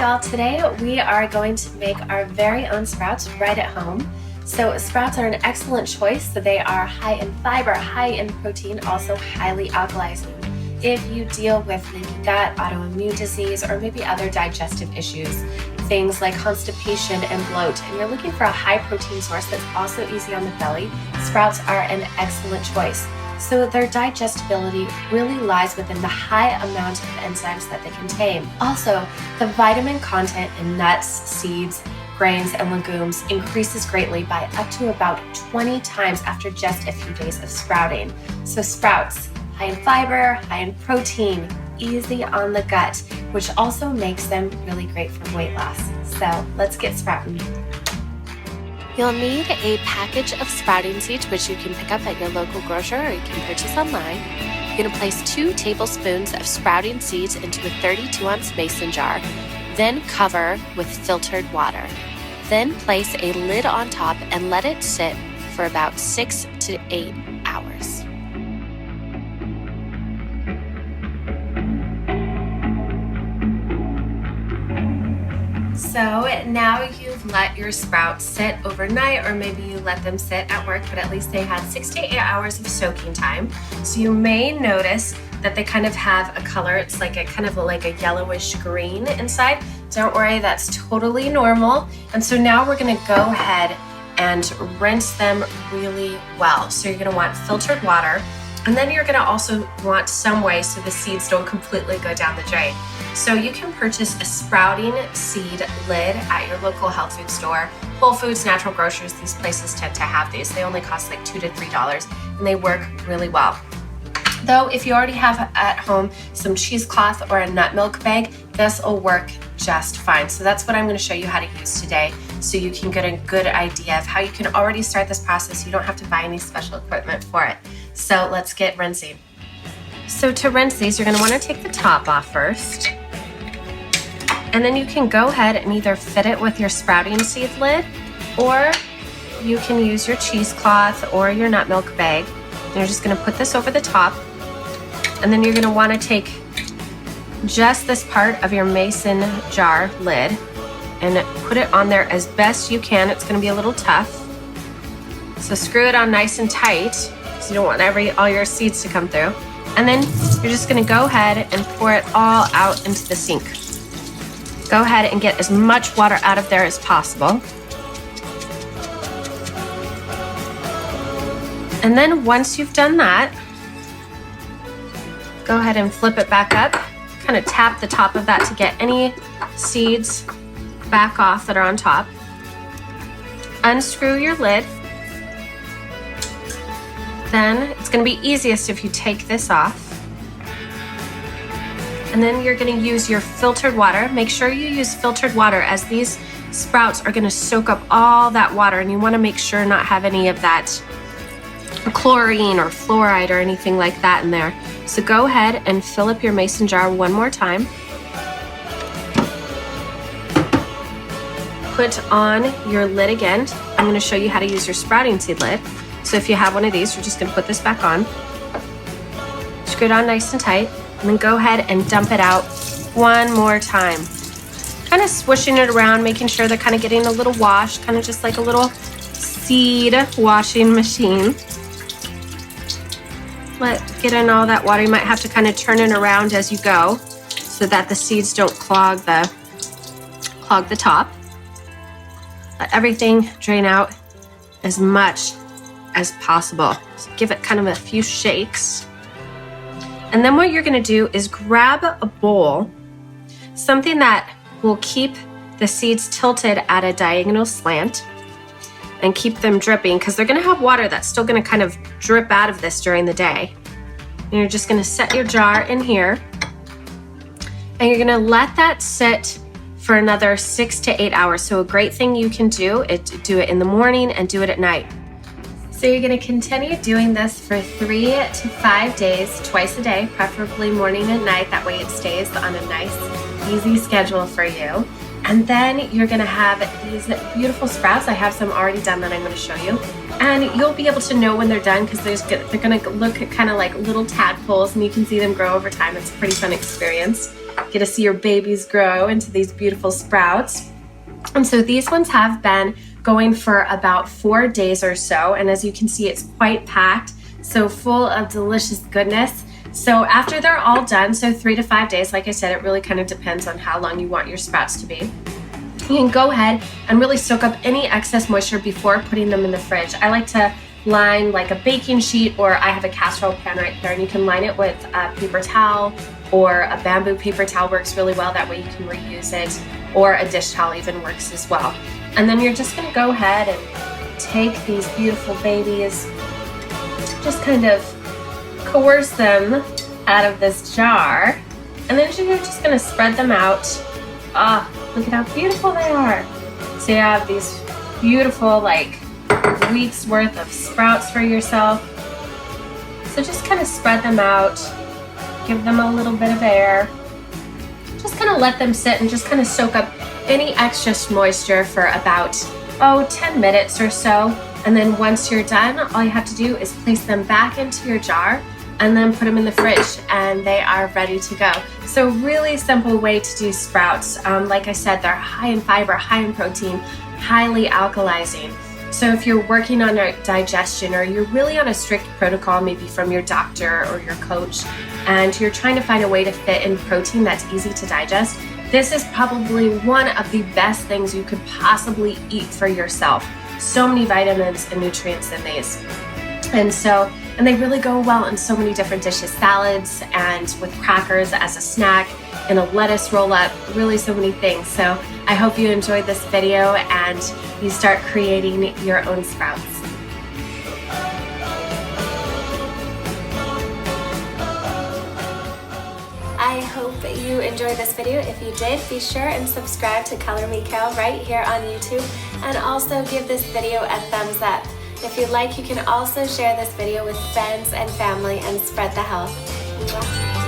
y'all, today we are going to make our very own sprouts right at home. So sprouts are an excellent choice. So they are high in fiber, high in protein, also highly alkalizing. If you deal with leaky gut, autoimmune disease, or maybe other digestive issues, things like constipation and bloat, and you're looking for a high protein source that's also easy on the belly, sprouts are an excellent choice. So their digestibility really lies within the high amount of enzymes that they contain. Also, the vitamin content in nuts, seeds, grains, and legumes increases greatly by up to about 20 times after just a few days of sprouting. So sprouts, high in fiber, high in protein, easy on the gut, which also makes them really great for weight loss. So let's get sprouting. You'll need a package of sprouting seeds, which you can pick up at your local grocer or you can purchase online. You're going to place 2 tablespoons of sprouting seeds into a 32-ounce mason jar, then cover with filtered water. Then place a lid on top and let it sit for about 6 to 8 hours. So now you've let your sprouts sit overnight, or maybe you let them sit at work, but at least they had 6 to 8 hours of soaking time. So you may notice that they kind of have a color. It's like a yellowish green inside. Don't worry, that's totally normal. And so now we're gonna go ahead and rinse them really well. So you're gonna want filtered water, and then you're gonna also want some way so the seeds don't completely go down the drain. So you can purchase a sprouting seed lid at your local health food store. Whole Foods, natural grocers, these places tend to have these. They only cost like $2 to $3 and they work really well. Though if you already have at home some cheesecloth or a nut milk bag, this will work just fine. So that's what I'm going to show you how to use today, so you can get a good idea of how you can already start this process. You don't have to buy any special equipment for it. So let's get rinsing. So to rinse these, you're going to want to take the top off first. And then you can go ahead and either fit it with your sprouting seed lid, or you can use your cheesecloth or your nut milk bag. And you're just going to put this over the top. And then you're going to want to take just this part of your mason jar lid and put it on there as best you can. It's going to be a little tough. So screw it on nice and tight, so you don't want all your seeds to come through. And then you're just going to go ahead and pour it all out into the sink. Go ahead and get as much water out of there as possible. And then once you've done that, go ahead and flip it back up. Kind of tap the top of that to get any seeds back off that are on top. Unscrew your lid. Then it's going to be easiest if you take this off. And then you're going to use your filtered water. Make sure you use filtered water, as these sprouts are going to soak up all that water, and you want to make sure not have any of that chlorine or fluoride or anything like that in there. So go ahead and fill up your mason jar one more time. Put on your lid again. I'm going to show you how to use your sprouting seed lid. So if you have one of these, you're just going to put this back on. Screw it on nice and tight. And then go ahead and dump it out one more time. Kind of swishing it around, making sure they're kind of getting a little wash, kind of just like a little seed washing machine. Get in all that water. You might have to kind of turn it around as you go so that the seeds don't clog the top. Let everything drain out as much as possible. So give it kind of a few shakes. And then what you're going to do is grab a bowl, something that will keep the seeds tilted at a diagonal slant and keep them dripping, because they're going to have water that's still going to kind of drip out of this during the day. And you're just going to set your jar in here, and you're going to let that sit for another 6 to 8 hours. So a great thing you can do is do it in the morning and do it at night. So you're going to continue doing this for 3 to 5 days, twice a day, preferably morning and night. That way it stays on a nice, easy schedule for you. And then you're going to have these beautiful sprouts. I have some already done that I'm going to show you. And you'll be able to know when they're done, because they're going to look kind of like little tadpoles, and you can see them grow over time. It's a pretty fun experience. get to see your babies grow into these beautiful sprouts. And so these ones have been going for about 4 days or so, and as you can see, it's quite packed, so full of delicious goodness. So after they're all done, so 3 to 5 days, like I said, it really kind of depends on how long you want your sprouts to be. You can go ahead and really soak up any excess moisture before putting them in the fridge. I like to line like a baking sheet, or I have a casserole pan right there, and you can line it with a paper towel, or a bamboo paper towel works really well. That way you can reuse it, or a dish towel even works as well. And then you're just going to go ahead and take these beautiful babies, just kind of coerce them out of this jar, and then you're just going to spread them out. Look at how beautiful they are. So you have these beautiful like week's worth of sprouts for yourself. So just kind of spread them out, give them a little bit of air, just kind of let them sit and just kind of soak up any extra moisture for about 10 minutes or so. And then once you're done, all you have to do is place them back into your jar and then put them in the fridge, and they are ready to go. So really simple way to do sprouts. Like I said, they're high in fiber, high in protein, highly alkalizing. So if you're working on your digestion, or you're really on a strict protocol, maybe from your doctor or your coach, and you're trying to find a way to fit in protein that's easy to digest, this is probably one of the best things you could possibly eat for yourself. So many vitamins and nutrients in these. And they really go well in so many different dishes, salads, and with crackers as a snack, in a lettuce roll up, really so many things. So I hope you enjoyed this video and you start creating your own sprouts. I hope you enjoyed this video. If you did, be sure and subscribe to Color Me Cal right here on YouTube, and also give this video a thumbs up. If you'd like, you can also share this video with friends and family and spread the health. Mwah.